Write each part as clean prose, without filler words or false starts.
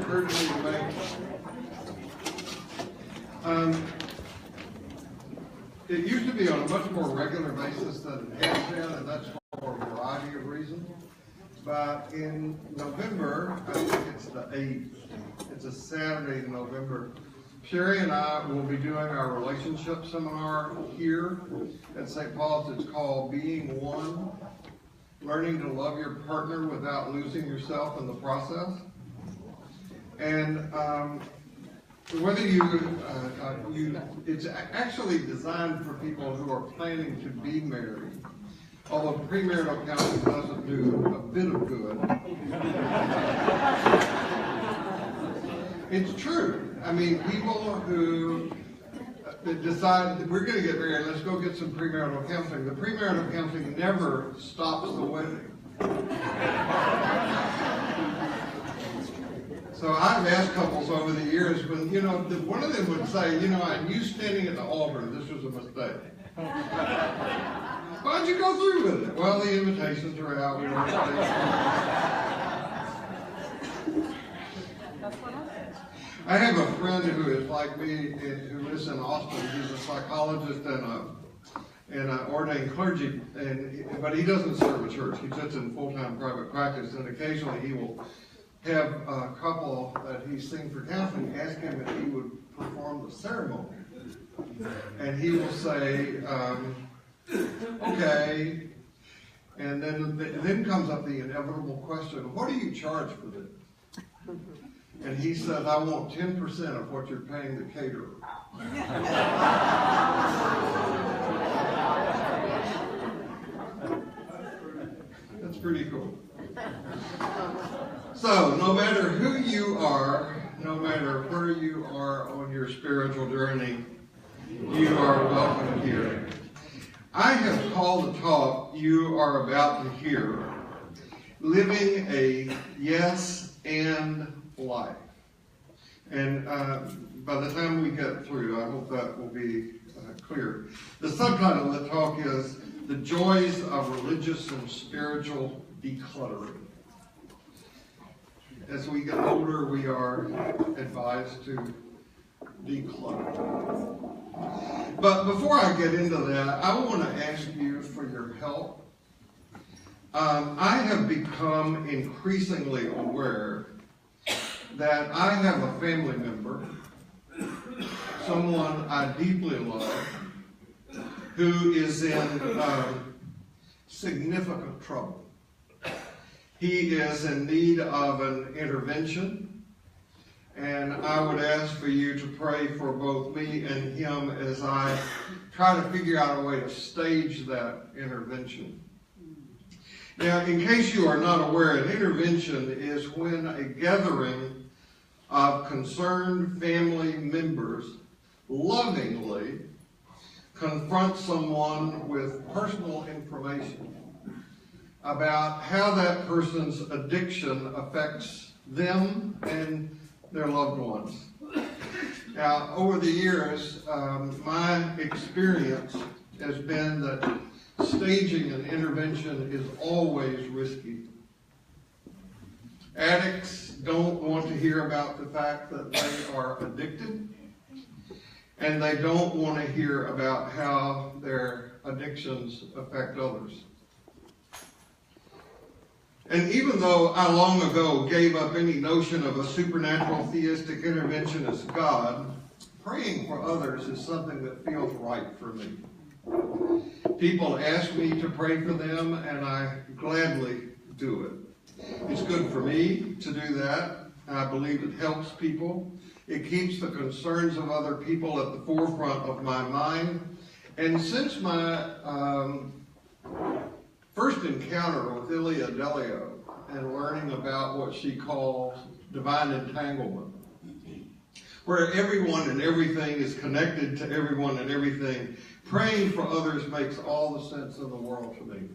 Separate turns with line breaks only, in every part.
occurred to me to make. It used to be on a much more regular basis than it has been, and that's for a variety of reasons. But in November, I think it's the 8th, it's a Saturday in November, Sherry and I will be doing our relationship seminar here at St. Paul's. It's called Being One, Learning to Love Your Partner Without Losing Yourself in the Process. And whether it's actually designed for people who are planning to be married, although premarital counseling doesn't do a bit of good. It's true. I mean, people who decide that we're going to get married, let's go get some premarital counseling. The premarital counseling never stops the wedding. So I've asked couples over the years when, one of them would say, and you standing at the altar, this was a mistake. Why'd you go through with it? Well, the invitations are out. We weren't I have a friend who is like me, who lives in Austin. He's a psychologist and an ordained clergy, but he doesn't serve a church. He sits in full-time private practice, and occasionally he will have a couple that he's seen for counseling ask him if he would perform the ceremony. And he will say, okay. And then comes up the inevitable question, what do you charge for this? And he says, I want 10% of what you're paying the caterer. That's pretty cool. So, no matter who you are, no matter where you are on your spiritual journey, you are welcome here. I have called the talk you are about to hear, Living a Yes and Life. And by the time we get through, I hope that will be clear. The subtitle of the talk is The Joys of Religious and Spiritual Decluttering. As we get older, we are advised to declutter. But before I get into that, I want to ask you for your help. I have become increasingly aware that I have a family member, someone I deeply love, who is in significant trouble. He is in need of an intervention, and I would ask for you to pray for both me and him as I try to figure out a way to stage that intervention. Now, in case you are not aware, an intervention is when a gathering of concerned family members lovingly confront someone with personal information about how that person's addiction affects them and their loved ones. Now, over the years, my experience has been that staging an intervention is always risky. Addicts don't want to hear about the fact that they are addicted, and they don't want to hear about how their addictions affect others. And even though I long ago gave up any notion of a supernatural theistic interventionist God, praying for others is something that feels right for me. People ask me to pray for them, and I gladly do it. It's good for me to do that. I believe it helps people. It keeps the concerns of other people at the forefront of my mind. And since my first encounter with Ilia Delio and learning about what she calls divine entanglement, where everyone and everything is connected to everyone and everything, praying for others makes all the sense in the world to me.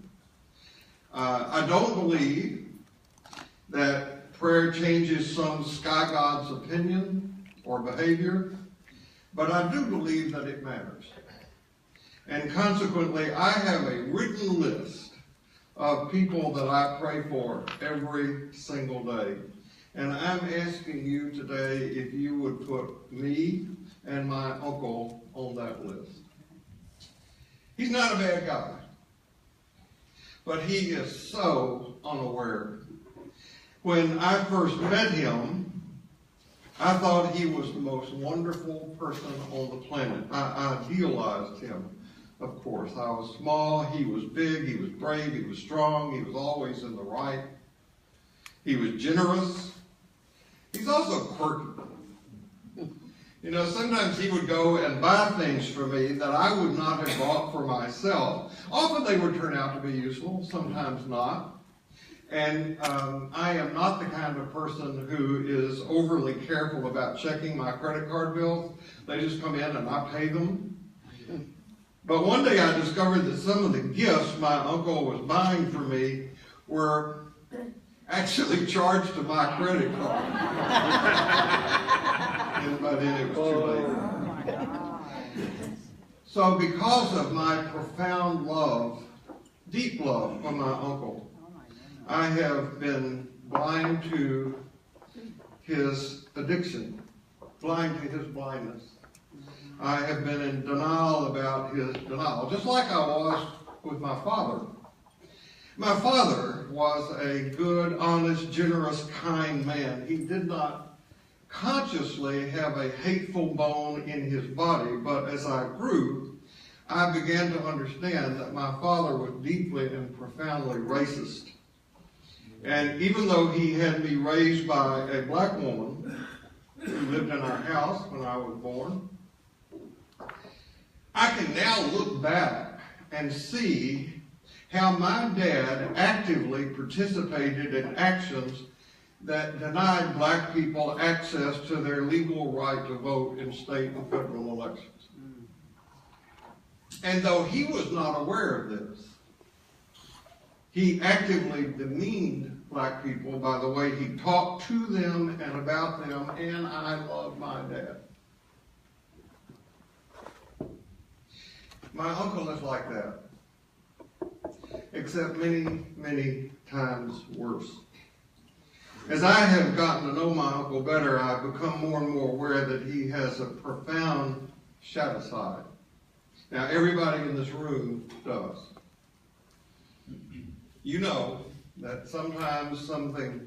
I don't believe that prayer changes some sky god's opinion or behavior, but I do believe that it matters. And consequently, I have a written list of people that I pray for every single day. And I'm asking you today if you would put me and my uncle on that list. He's not a bad guy, but he is so unaware. When I first met him, I thought he was the most wonderful person on the planet. I idealized him, of course. I was small, he was big, he was brave, he was strong, he was always in the right. He was generous. He's also quirky. You know, sometimes he would go and buy things for me that I would not have bought for myself. Often they would turn out to be useful, sometimes not. And I am not the kind of person who is overly careful about checking my credit card bills. They just come in and I pay them. But one day I discovered that some of the gifts my uncle was buying for me were actually charged to my credit card. And by then it was too late. So because of my profound love, deep love for my uncle, I have been blind to his addiction, blind to his blindness. I have been in denial about his denial, just like I was with my father. My father was a good, honest, generous, kind man. He did not consciously have a hateful bone in his body, but as I grew, I began to understand that my father was deeply and profoundly racist. And even though he had me raised by a black woman who lived in our house when I was born, I can now look back and see how my dad actively participated in actions that denied black people access to their legal right to vote in state and federal elections. And though he was not aware of this, he actively demeaned black people by the way he talked to them and about them, and I love my dad. My uncle is like that, except many, many times worse. As I have gotten to know my uncle better, I've become more and more aware that he has a profound shadow side. Now, everybody in this room does. You know that sometimes something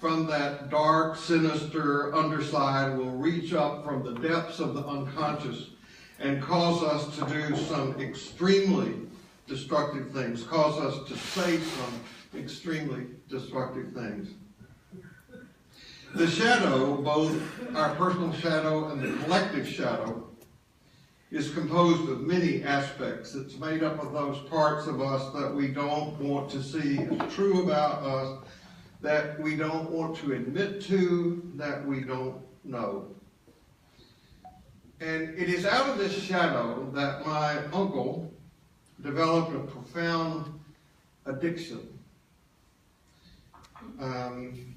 from that dark, sinister underside will reach up from the depths of the unconscious and cause us to do some extremely destructive things, cause us to say some extremely destructive things. The shadow, both our personal shadow and the collective shadow, is composed of many aspects. It's made up of those parts of us that we don't want to see as true about us, that we don't want to admit to, that we don't know. And it is out of this shadow that my uncle developed a profound addiction.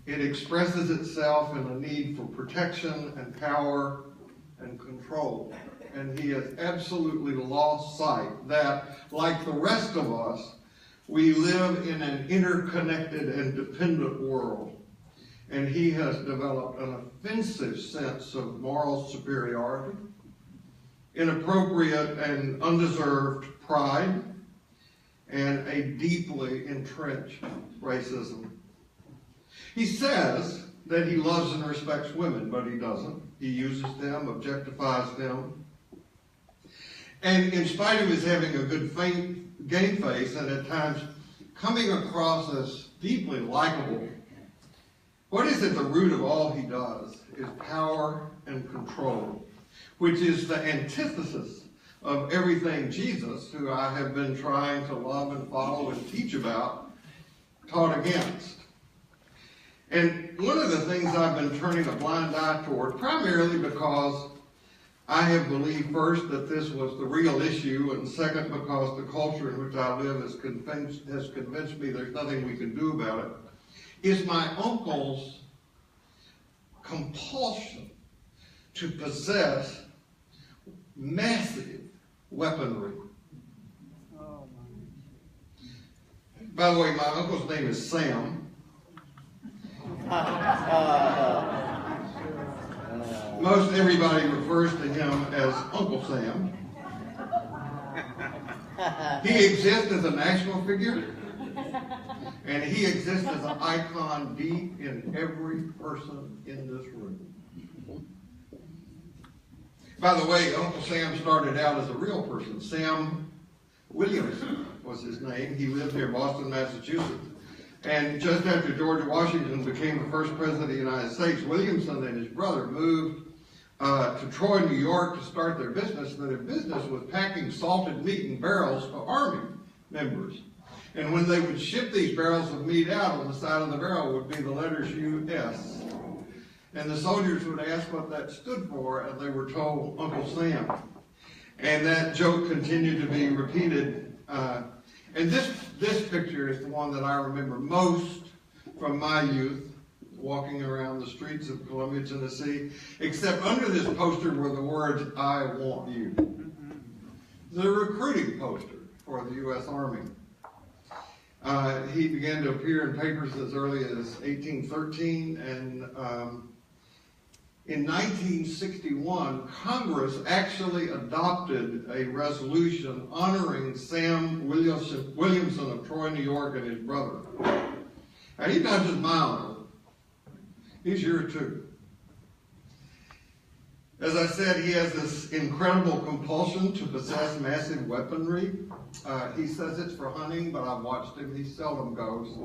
It expresses itself in a need for protection and power and control. And he has absolutely lost sight that, like the rest of us, we live in an interconnected and dependent world. And he has developed an offensive sense of moral superiority, inappropriate and undeserved pride, and a deeply entrenched racism. He says that he loves and respects women, but he doesn't. He uses them, objectifies them. And in spite of his having a good game face and at times coming across as deeply likable, what is at the root of all he does is power and control, which is the antithesis of everything Jesus, who I have been trying to love and follow and teach about, taught against. And one of the things I've been turning a blind eye toward, primarily because I have believed first that this was the real issue, and second because the culture in which I live has convinced me there's nothing we can do about it, is my uncle's compulsion to possess massive weaponry. By the way, my uncle's name is Sam. Most everybody refers to him as Uncle Sam. He exists as a national figure, and he exists as an icon deep in every person in this room. By the way, Uncle Sam started out as a real person. Sam Williamson was his name. He lived near Boston, Massachusetts. And just after George Washington became the first president of the United States, Williamson and his brother moved to Troy, New York to start their business. And their business was packing salted meat in barrels for Army members. And when they would ship these barrels of meat out, on the side of the barrel would be the letters U.S. And the soldiers would ask what that stood for, and they were told Uncle Sam. And that joke continued to be repeated. And this picture is the one that I remember most from my youth, walking around the streets of Columbia, Tennessee, except under this poster were the words, "I want you." The recruiting poster for the U.S. Army. He began to appear in papers as early as 1813, and in 1961, Congress actually adopted a resolution honoring Sam Williamson of Troy, New York, and his brother. Now, he's not just my uncle. He's yours too. As I said, he has this incredible compulsion to possess massive weaponry. He says it's for hunting, but I've watched him. He seldom goes.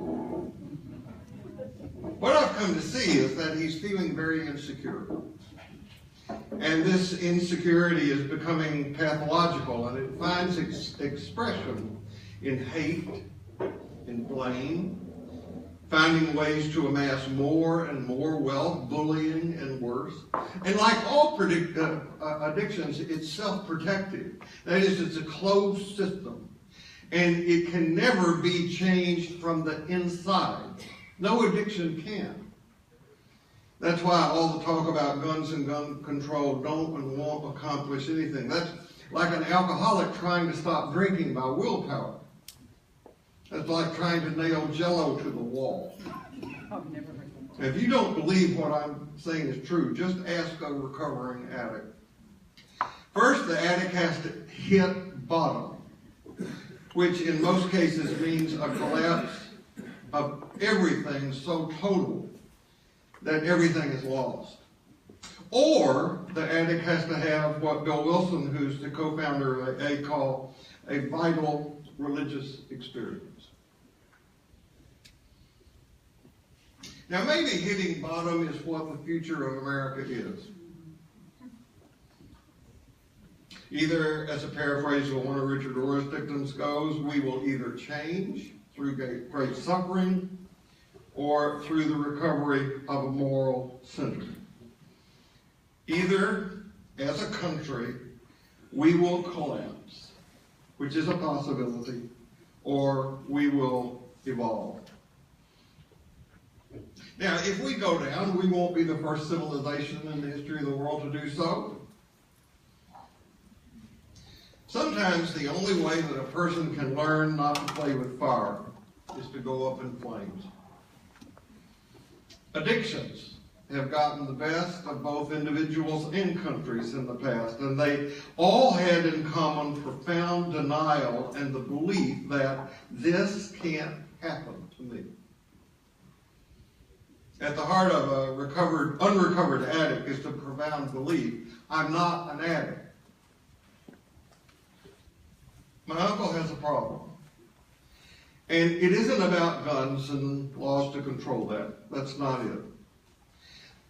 What I've come to see is that he's feeling very insecure. And this insecurity is becoming pathological, and it finds expression in hate, in blame, finding ways to amass more and more wealth, bullying, and worse. And like all addictions, it's self-protective. That is, it's a closed system. And it can never be changed from the inside. No addiction can. That's why all the talk about guns and gun control don't and won't accomplish anything. That's like an alcoholic trying to stop drinking by willpower. That's like trying to nail Jell-O to the wall. If you don't believe what I'm saying is true, just ask a recovering addict. First, the addict has to hit bottom, which in most cases means a collapse of everything so total that everything is lost. Or the addict has to have what Bill Wilson, who's the co-founder of AA, call a vital religious experience. Now, maybe hitting bottom is what the future of America is. Either, as a paraphrase of one of Richard Rohr's dictums goes, we will either change through great suffering or through the recovery of a moral center. Either, as a country, we will collapse, which is a possibility, or we will evolve. Now, if we go down, we won't be the first civilization in the history of the world to do so. Sometimes the only way that a person can learn not to play with fire is to go up in flames. Addictions have gotten the best of both individuals and countries in the past, and they all had in common profound denial and the belief that this can't happen to me. At the heart of a unrecovered addict is the profound belief, I'm not an addict. My uncle has a problem. And it isn't about guns and laws to control that. That's not it.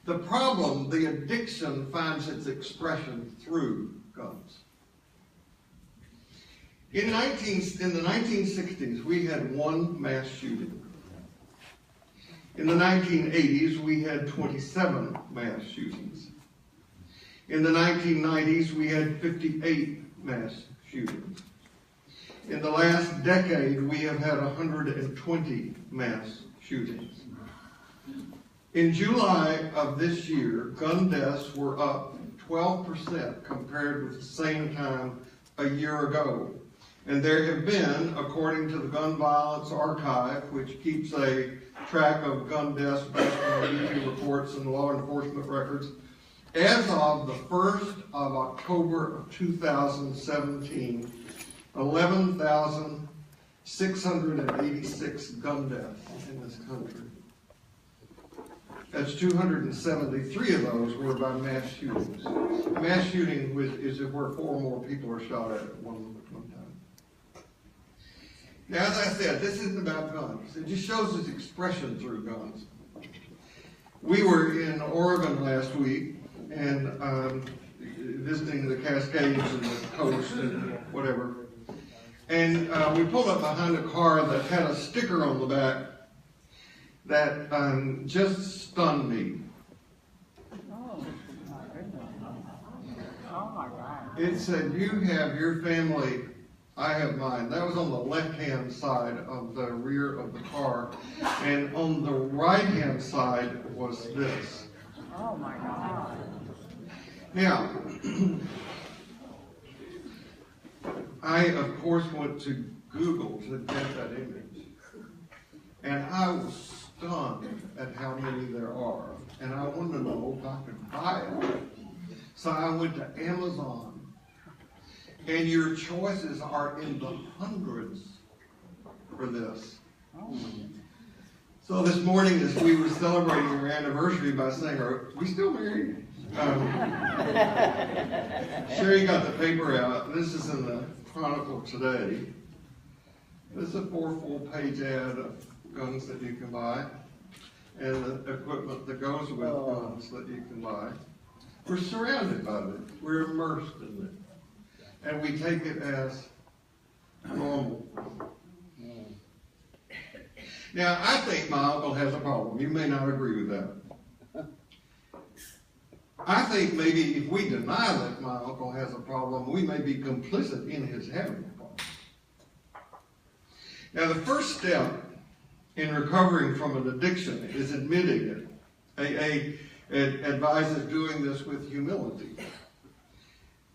The problem, the addiction, finds its expression through guns. In the 1960s, we had one mass shooting. In the 1980s, we had 27 mass shootings. In the 1990s, we had 58 mass shootings. In the last decade, we have had 120 mass shootings. In July of this year, gun deaths were up 12% compared with the same time a year ago. And there have been, according to the Gun Violence Archive, which keeps a track of gun deaths based on BP reports and law enforcement records, as of the 1st of October of 2017, 11,686 gun deaths in this country. That's 273 of those were by mass shootings. A mass shooting is where 4 or more people are shot at one time. Now, as I said, this isn't about guns. It just shows its expression through guns. We were in Oregon last week and visiting the Cascades and the coast and whatever. And we pulled up behind a car that had a sticker on the back that just stunned me.
Oh, my goodness. Oh, my God.
It said, "You have your family, I have mine." That was on the left-hand side of the rear of the car. And on the right-hand side was this.
Oh, my God.
Now, I, of course, went to Google to get that image. And I was stunned at how many there are. And I wanted to know if I could buy it. So I went to Amazon. And your choices are in the hundreds for this.
Oh.
So this morning, as we were celebrating our anniversary by saying, "Are we still married?" Sherry got the paper out. This is in the Chronicle today. This is a 4 full-page ad of guns that you can buy and the equipment that goes with guns that you can buy. We're surrounded by it. We're immersed in it. And we take it as normal. Now, I think my uncle has a problem. You may not agree with that. I think maybe if we deny that my uncle has a problem, we may be complicit in his having a problem. Now, the first step in recovering from an addiction is admitting it. AA advises doing this with humility.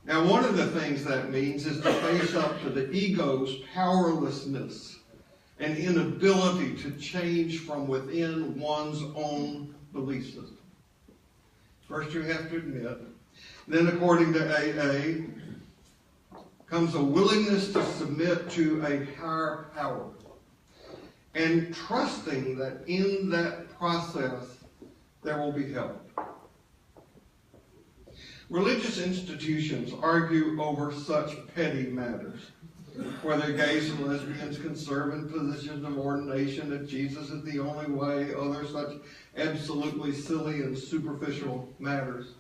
Now, one of the things that means is to face up to the ego's powerlessness and inability to change from within one's own belief system. First, you have to admit. Then, according to AA, comes a willingness to submit to a higher power and trusting that in that process there will be help. Religious institutions argue over such petty matters, whether gays and lesbians can serve in positions of ordination, if Jesus is the only way, other such absolutely silly and superficial matters.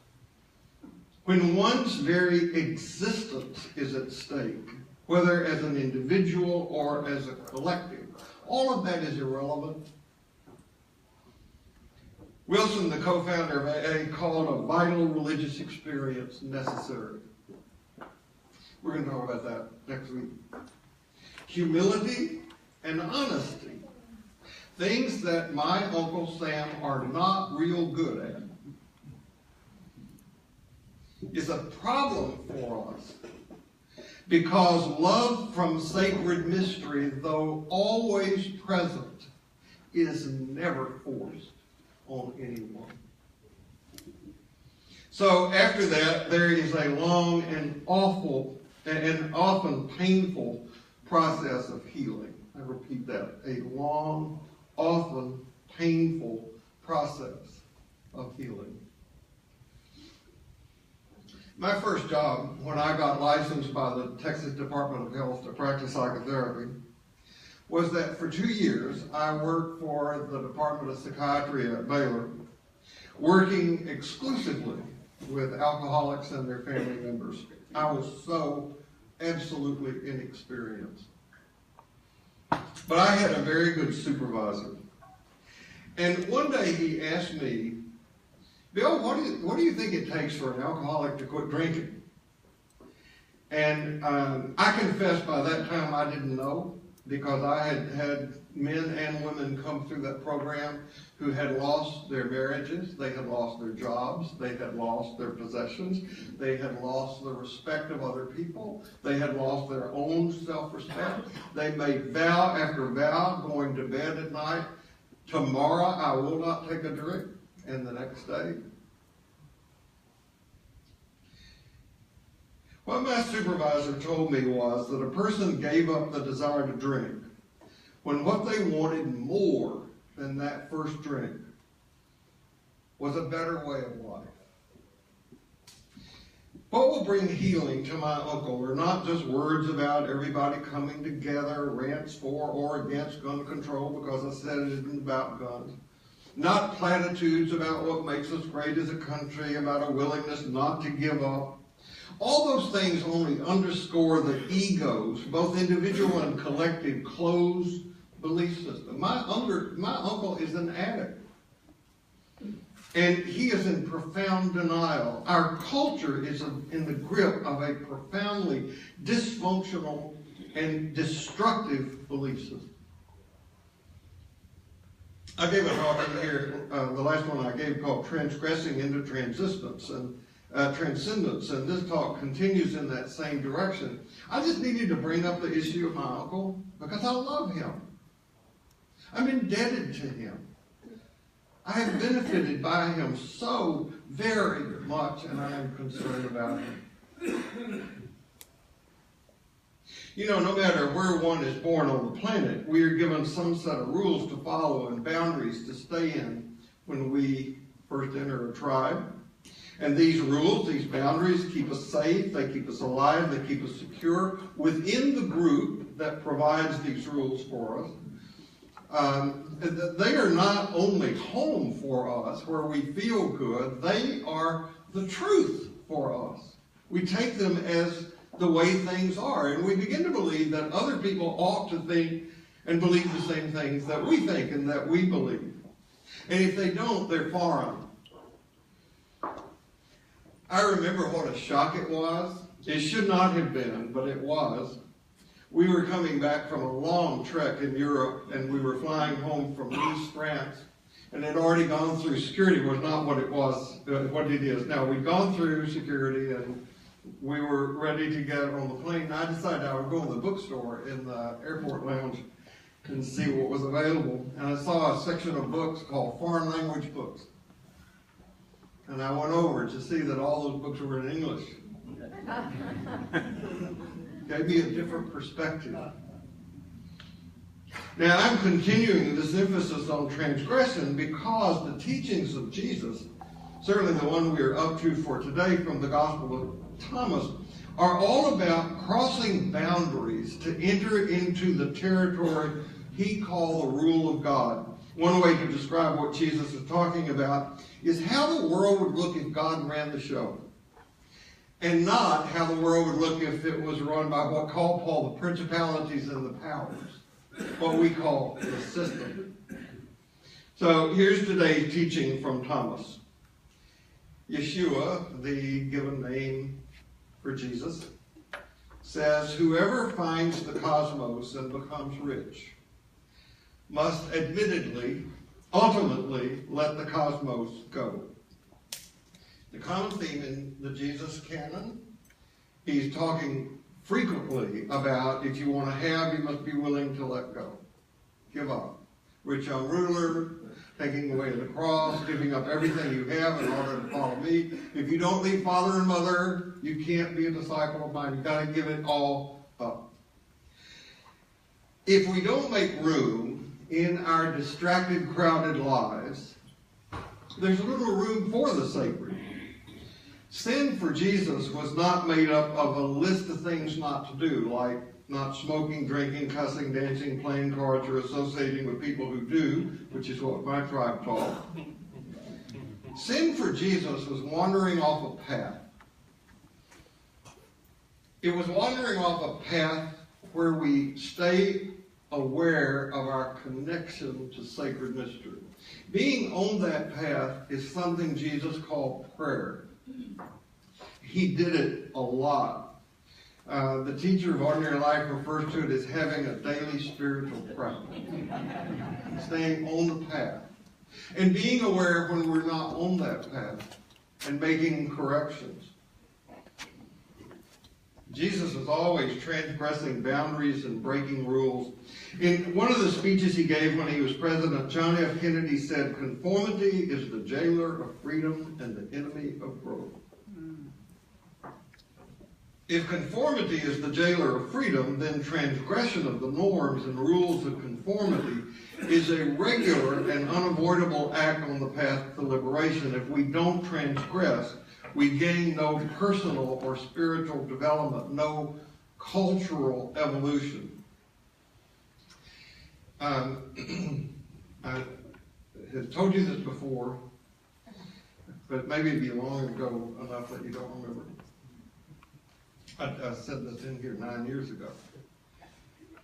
When one's very existence is at stake, whether as an individual or as a collective, all of that is irrelevant. Wilson, the co-founder of AA, called a vital religious experience necessary. We're going to talk about that next week. Humility and honesty. Things that my Uncle Sam are not real good at. Is a problem for us. Because love from sacred mystery, though always present, is never forced on anyone. So after that, there is a long and awful and often painful process of healing. I repeat that. A long, often painful process of healing. My first job, when I got licensed by the Texas Department of Health to practice psychotherapy, was that for 2 years I worked for the Department of Psychiatry at Baylor, working exclusively with alcoholics and their family members. I was so absolutely inexperienced. But I had a very good supervisor. And one day he asked me, "Bill, what do you think it takes for an alcoholic to quit drinking?" And I confess by that time I didn't know, because I had had men and women come through that program who had lost their marriages, they had lost their jobs, they had lost their possessions, they had lost the respect of other people, they had lost their own self-respect. They made vow after vow, going to bed at night, tomorrow I will not take a drink, and the next day. What my supervisor told me was that a person gave up the desire to drink when what they wanted more than that first drink was a better way of life. What will bring healing to my uncle are not just words about everybody coming together, rants for or against gun control because I said it isn't about guns. Not platitudes about what makes us great as a country, about a willingness not to give up. All those things only underscore the ego's, both individual and collective, closed belief system. My uncle is an addict. And he is in profound denial. Our culture is in the grip of a profoundly dysfunctional and destructive belief system. I gave a talk in here, the last one I gave, called Transgressing into Transcendence, and this talk continues in that same direction. I just needed to bring up the issue of my uncle because I love him. I'm indebted to him. I have benefited by him so very much, and I am concerned about him. You know, no matter where one is born on the planet, we are given some set of rules to follow and boundaries to stay in when we first enter a tribe. And these rules, these boundaries, keep us safe, they keep us alive, they keep us secure within the group that provides these rules for us. They are not only home for us, where we feel good, they are the truth for us. We take them as the way things are, and we begin to believe that other people ought to think and believe the same things that we think and that we believe. And if they don't, they're foreign. I remember what a shock it was. It should not have been, but it was. We were coming back from a long trek in Europe, and we were flying home from Nice, France, and had already gone through security. Was not what it was, what it is now. We'd gone through security, and we were ready to get on the plane. And I decided I would go to the bookstore in the airport lounge and see what was available. And I saw a section of books called foreign language books. And I went over to see that all those books were in English. Gave me a different perspective. Now, I'm continuing this emphasis on transgression because the teachings of Jesus, certainly the one we are up to for today from the Gospel of Thomas, are all about crossing boundaries to enter into the territory he called the rule of God. One way to describe what Jesus is talking about is how the world would look if God ran the show, and not how the world would look if it was run by what Paul the principalities and the powers, what we call the system. So here's today's teaching from Thomas. Yeshua, the given name for Jesus, says, "Whoever finds the cosmos and becomes rich must ultimately let the cosmos go." The common theme in the Jesus canon, he's talking frequently about if you want to have, you must be willing to let go. Give up. Rich young ruler, taking away the cross, giving up everything you have in order to follow me. If you don't leave father and mother, you can't be a disciple of mine. You've got to give it all up. If we don't make room in our distracted, crowded lives, there's little room for the sacred. Sin for Jesus was not made up of a list of things not to do, like not smoking, drinking, cussing, dancing, playing cards, or associating with people who do, which is what my tribe taught. Sin for Jesus was wandering off a path. It was wandering off a path where we stay aware of our connection to sacred mystery. Being on that path is something Jesus called prayer. He did it a lot. The teacher of ordinary life refers to it as having a daily spiritual practice, staying on the path, and being aware when we're not on that path, and making corrections. Jesus is always transgressing boundaries and breaking rules. In one of the speeches he gave when he was president, John F. Kennedy said, "Conformity is the jailer of freedom and the enemy of growth." If conformity is the jailer of freedom, then transgression of the norms and rules of conformity is a regular and unavoidable act on the path to liberation. If we don't transgress, we gain no personal or spiritual development, no cultural evolution. I have told you this before, but maybe it'd be long ago enough that you don't remember. I said this in here 9 years ago.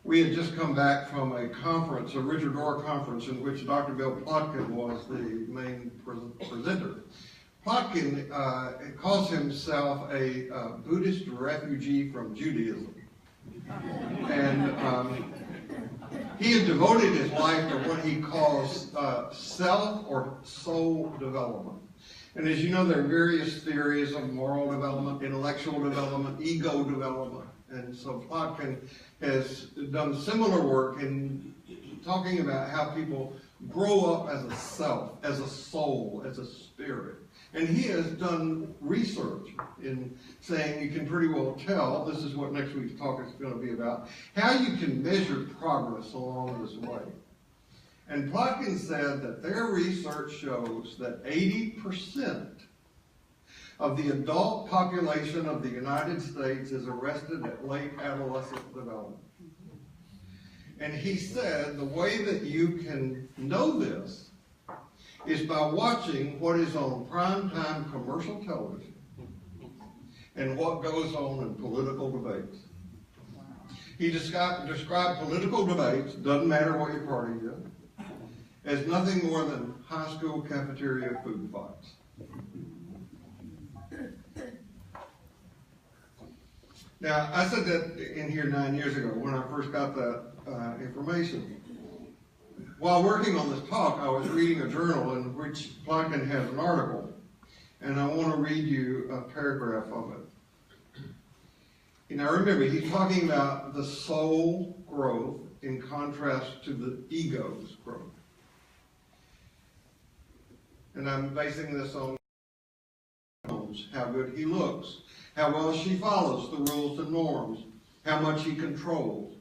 We had just come back from a conference, a Richard Rohr conference, in which Dr. Bill Plotkin was the main presenter. Plotkin calls himself a Buddhist refugee from Judaism. And he had devoted his life to what he calls self or soul development. And as you know, there are various theories of moral development, intellectual development, ego development. And so Plotkin has done similar work in talking about how people grow up as a self, as a soul, as a spirit. And he has done research in saying you can pretty well tell, this is what next week's talk is going to be about, how you can measure progress along this way. And Plotkin said that their research shows that 80% of the adult population of the United States is arrested at late adolescent development. And he said the way that you can know this is by watching what is on primetime commercial television and what goes on in political debates. He described political debates, doesn't matter what your party is, as nothing more than high school cafeteria food fights. Now, I said that in here 9 years ago when I first got that information. While working on this talk, I was reading a journal in which Plotkin has an article, and I want to read you a paragraph of it. And now remember, he's talking about the soul growth in contrast to the ego's growth. And I'm basing this on how good he looks, how well she follows the rules and norms, how much he controls.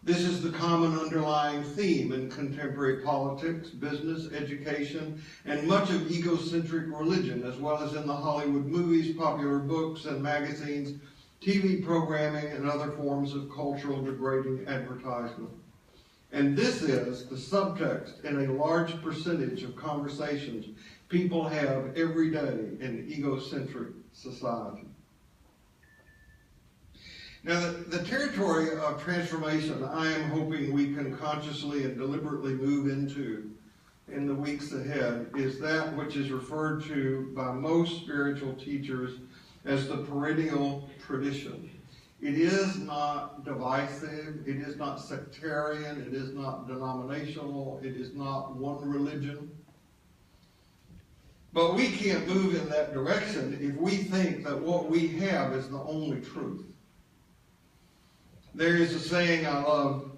This is the common underlying theme in contemporary politics, business, education, and much of egocentric religion, as well as in the Hollywood movies, popular books and magazines, TV programming, and other forms of cultural degrading advertisement. And this is the subtext in a large percentage of conversations people have every day in egocentric society. Now, the territory of transformation I am hoping we can consciously and deliberately move into in the weeks ahead is that which is referred to by most spiritual teachers as the perennial tradition. It is not divisive, it is not sectarian, it is not denominational, it is not one religion. But we can't move in that direction if we think that what we have is the only truth. There is a saying I love,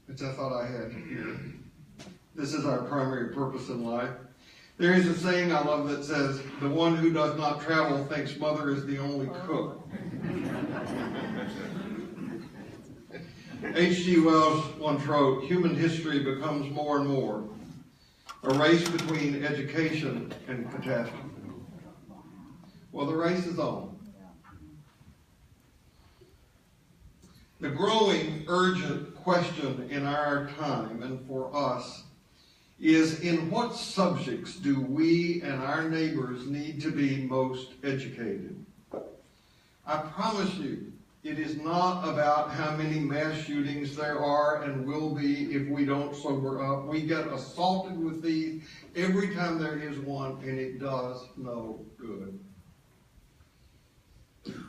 which I thought I had here. This is our primary purpose in life. There is a saying I love that says, "The one who does not travel thinks mother is the only cook." H.G. Wells once wrote, "Human history becomes more and more a race between education and catastrophe." Well, the race is on. The growing, urgent question in our time and for us is, in what subjects do we and our neighbors need to be most educated? I promise you, it is not about how many mass shootings there are and will be if we don't sober up. We get assaulted with these every time there is one, and it does no good.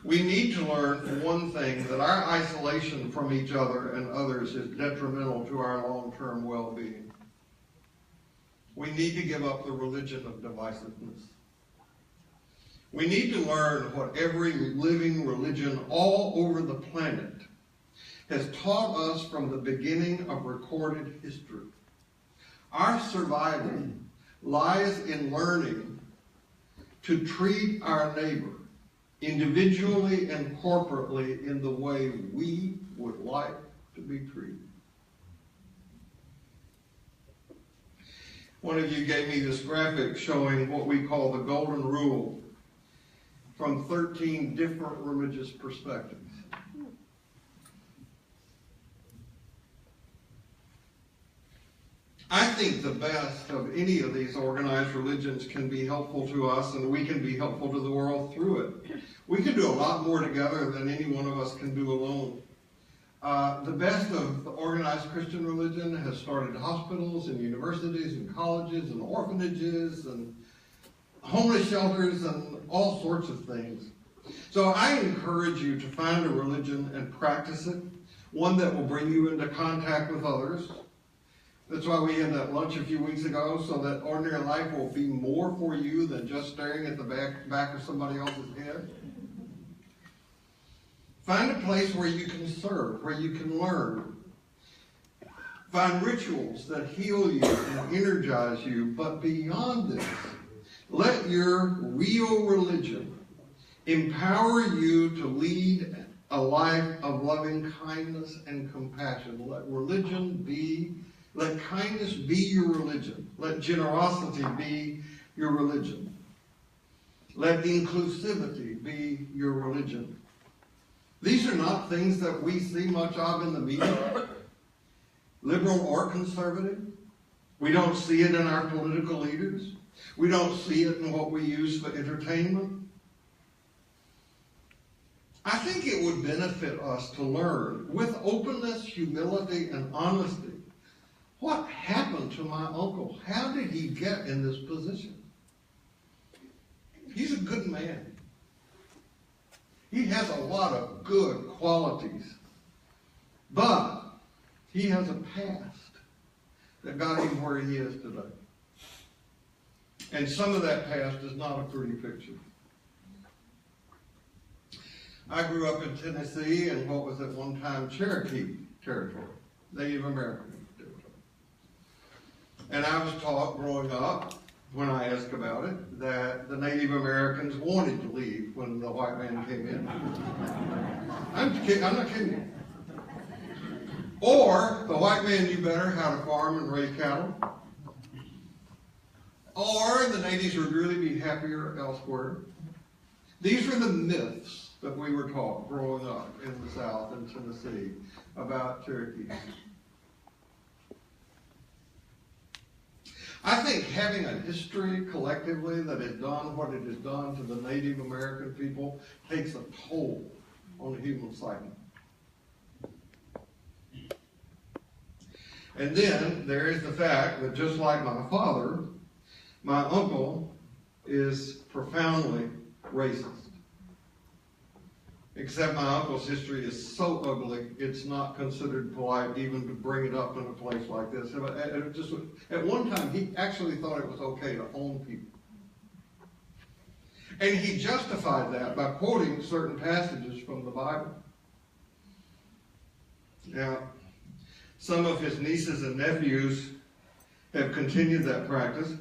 We need to learn, for one thing, that our isolation from each other and others is detrimental to our long-term well-being. We need to give up the religion of divisiveness. We need to learn what every living religion all over the planet has taught us from the beginning of recorded history. Our survival lies in learning to treat our neighbor individually and corporately in the way we would like to be treated. One of you gave me this graphic showing what we call the golden rule from 13 different religious perspectives. I think the best of any of these organized religions can be helpful to us, and we can be helpful to the world through it. We can do a lot more together than any one of us can do alone. The best of the organized Christian religion has started hospitals and universities and colleges and orphanages and homeless shelters and all sorts of things. So I encourage you to find a religion and practice it, one that will bring you into contact with others. That's why we had that lunch a few weeks ago, so that ordinary life will be more for you than just staring at the back of somebody else's head. Find a place where you can serve, where you can learn. Find rituals that heal you and energize you, but beyond this, let your real religion empower you to lead a life of loving kindness and compassion. Let kindness be your religion. Let generosity be your religion. Let inclusivity be your religion. These are not things that we see much of in the media, liberal or conservative. We don't see it in our political leaders. We don't see it in what we use for entertainment. I think it would benefit us to learn with openness, humility, and honesty, what happened to my uncle? How did he get in this position? He's a good man. He has a lot of good qualities. But he has a past that got him where he is today. And some of that past is not a pretty picture. I grew up in Tennessee in what was at one time Cherokee territory, Native American territory. And I was taught growing up, when I asked about it, that the Native Americans wanted to leave when the white man came in. I'm not kidding you. Or the white man knew better how to farm and raise cattle. Or the natives would really be happier elsewhere. These were the myths that we were taught growing up in the South in Tennessee about Cherokees. I think having a history collectively that has done what it has done to the Native American people takes a toll on the human psyche. And then there is the fact that just like my father, my uncle is profoundly racist. Except my uncle's history is so ugly, it's not considered polite even to bring it up in a place like this. At one time, he actually thought it was okay to own people. And he justified that by quoting certain passages from the Bible. Now, some of his nieces and nephews have continued that practice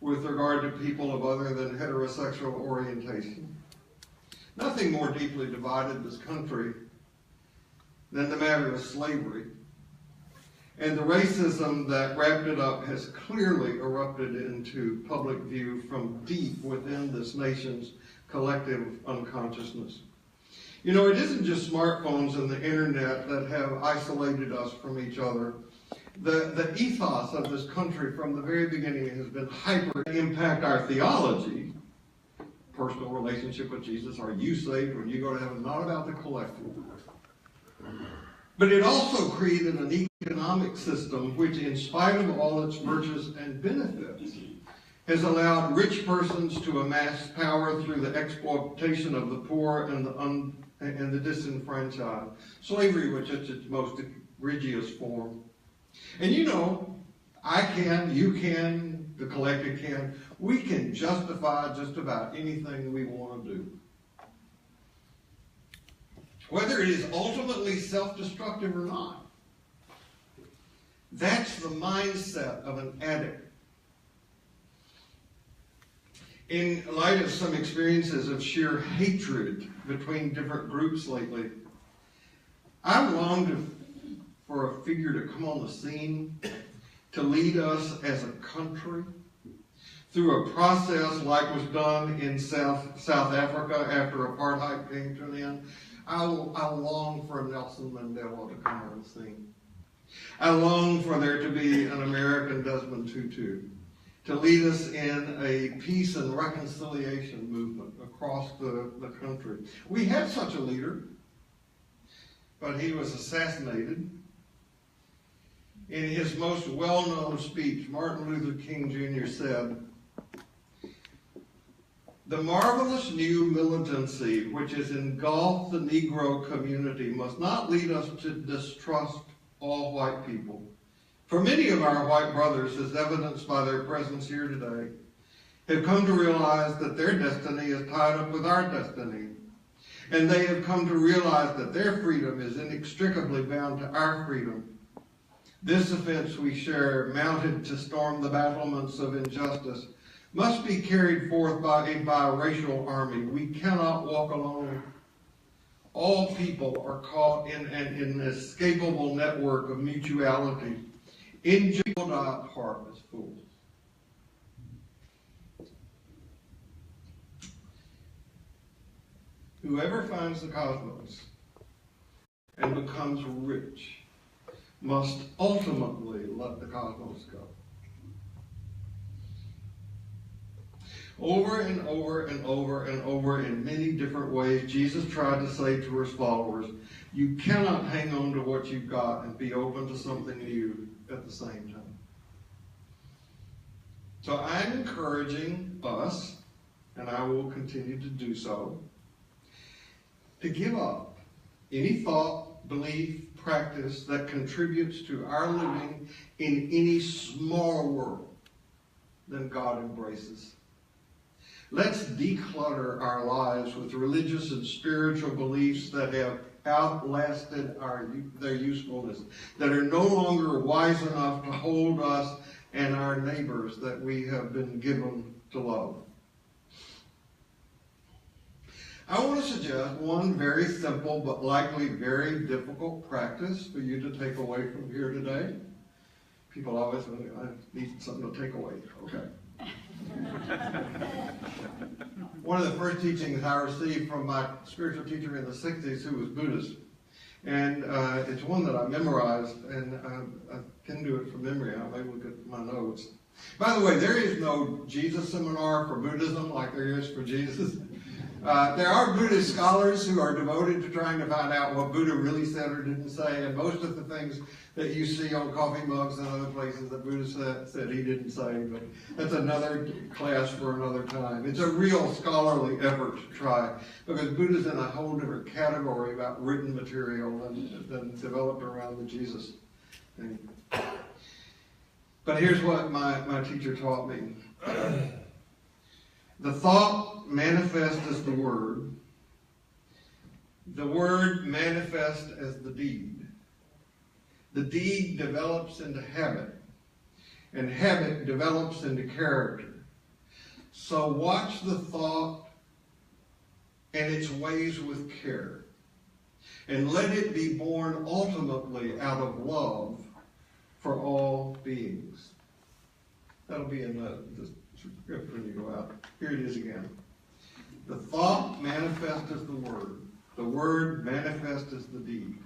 with regard to people of other than heterosexual orientation. Nothing more deeply divided this country than the matter of slavery. And the racism that wrapped it up has clearly erupted into public view from deep within this nation's collective unconsciousness. You know, it isn't just smartphones and the internet that have isolated us from each other. The ethos of this country from the very beginning has been hyper impact our theology. Personal relationship with Jesus, are you saved when you go to heaven? Not about the collective. But it also created an economic system which, in spite of all its virtues and benefits, has allowed rich persons to amass power through the exploitation of the poor and the disenfranchised. Slavery, which is its most egregious form. And you know, I can, you can, the collective can. We can justify just about anything we want to do. Whether it is ultimately self-destructive or not. That's the mindset of an addict. In light of some experiences of sheer hatred between different groups lately, I've longed for a figure to come on the scene to lead us as a country through a process like was done in South Africa after apartheid came to an end. I long for a Nelson Mandela to come on the scene. I long for there to be an American Desmond Tutu to lead us in a peace and reconciliation movement across the country. We had such a leader, but he was assassinated. In his most well-known speech, Martin Luther King Jr. said, "The marvelous new militancy which has engulfed the Negro community must not lead us to distrust all white people. For many of our white brothers, as evidenced by their presence here today, have come to realize that their destiny is tied up with our destiny. And they have come to realize that their freedom is inextricably bound to our freedom. This offense we share, mounted to storm the battlements of injustice, must be carried forth by a biracial army. We cannot walk alone. All people are caught in an inescapable network of mutuality. Injured heart is fools." Whoever finds the cosmos and becomes rich must ultimately let the cosmos go. Over and over and over and over in many different ways, Jesus tried to say to his followers, you cannot hang on to what you've got and be open to something new at the same time. So I'm encouraging us, and I will continue to do so, to give up any thought, belief, practice that contributes to our living in any smaller world than God embraces. Let's declutter our lives with religious and spiritual beliefs that have outlasted their usefulness, that are no longer wise enough to hold us and our neighbors that we have been given to love. I want to suggest one very simple but likely very difficult practice for you to take away from here today. People always say, I need something to take away. Okay. One of the first teachings I received from my spiritual teacher in the 60s who was Buddhist. And it's one that I memorized, and I can do it from memory. I'll maybe look at my notes. By the way, there is no Jesus seminar for Buddhism like there is for Jesus. There are Buddhist scholars who are devoted to trying to find out what Buddha really said or didn't say, and most of the things that you see on coffee mugs and other places that Buddha said he didn't say, but that's another class for another time. It's a real scholarly effort to try, because Buddha's in a whole different category about written material than developed around the Jesus thing. But here's what my teacher taught me. The thought manifests as the word manifests as the deed. The deed develops into habit, and habit develops into character. So watch the thought and its ways with care, and let it be born ultimately out of love for all beings. That'll be in the script when you go out. Here it is again. The thought manifests as the word manifests as the deed.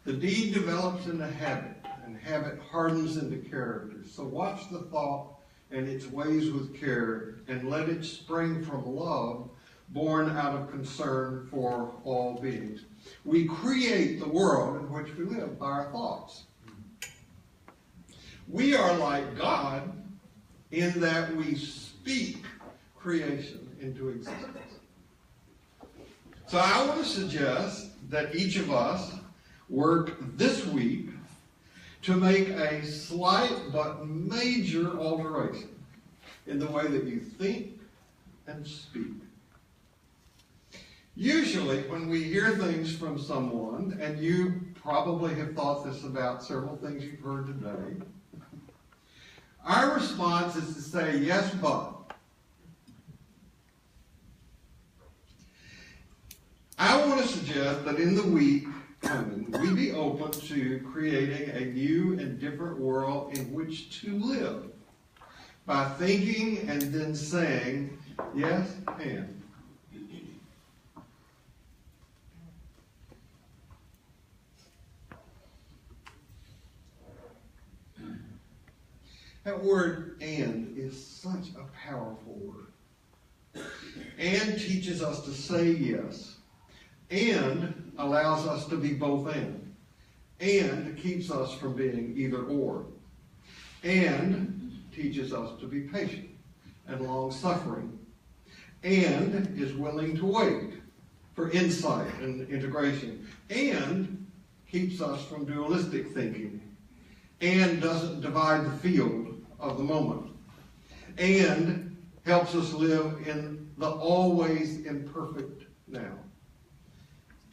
The deed develops into habit, and habit hardens into character. So watch the thought and its ways with care, and let it spring from love, born out of concern for all beings. We create the world in which we live by our thoughts. We are like God in that we speak creation into existence. So I want to suggest that each of us work this week to make a slight but major alteration in the way that you think and speak. Usually when we hear things from someone, and you probably have thought this about several things you've heard today, our response is to say, yes, but. I want to suggest that in the week coming, we be open to creating a new and different world in which to live by thinking and then saying, yes, and. That word "and" is such a powerful word. And teaches us to say yes. And allows us to be both and keeps us from being either or. And teaches us to be patient and long-suffering. And is willing to wait for insight and integration. And keeps us from dualistic thinking. And doesn't divide the field of the moment, and helps us live in the always imperfect now,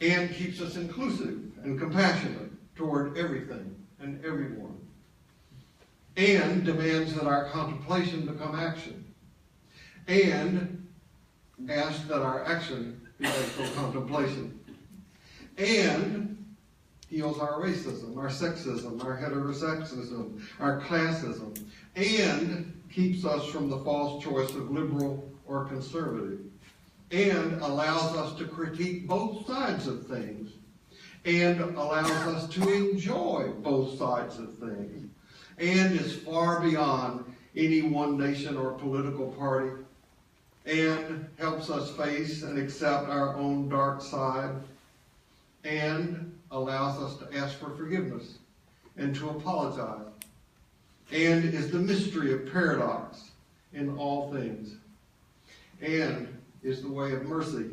and keeps us inclusive and compassionate toward everything and everyone, and demands that our contemplation become action, and asks that our action be actual contemplation, and heals our racism, our sexism, our heterosexism, our classism, and keeps us from the false choice of liberal or conservative, and allows us to critique both sides of things, and allows us to enjoy both sides of things, and is far beyond any one nation or political party, and helps us face and accept our own dark side, and allows us to ask for forgiveness and to apologize, and is the mystery of paradox in all things, and is the way of mercy,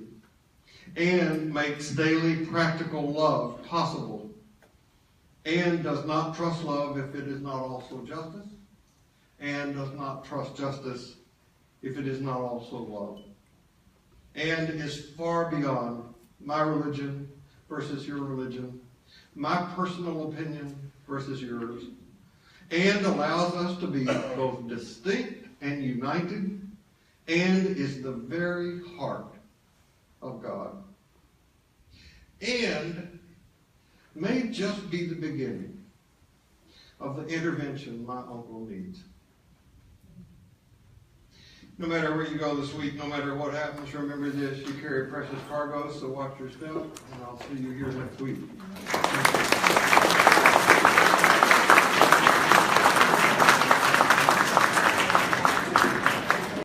and makes daily practical love possible, and does not trust love if it is not also justice, and does not trust justice if it is not also love, and is far beyond my religion versus your religion, my personal opinion versus yours, and allows us to be both distinct and united, and is the very heart of God, and may just be the beginning of the intervention my uncle needs. No matter where you go this week, no matter what happens, remember this: you carry precious cargo, so watch your step, and I'll see you here next week.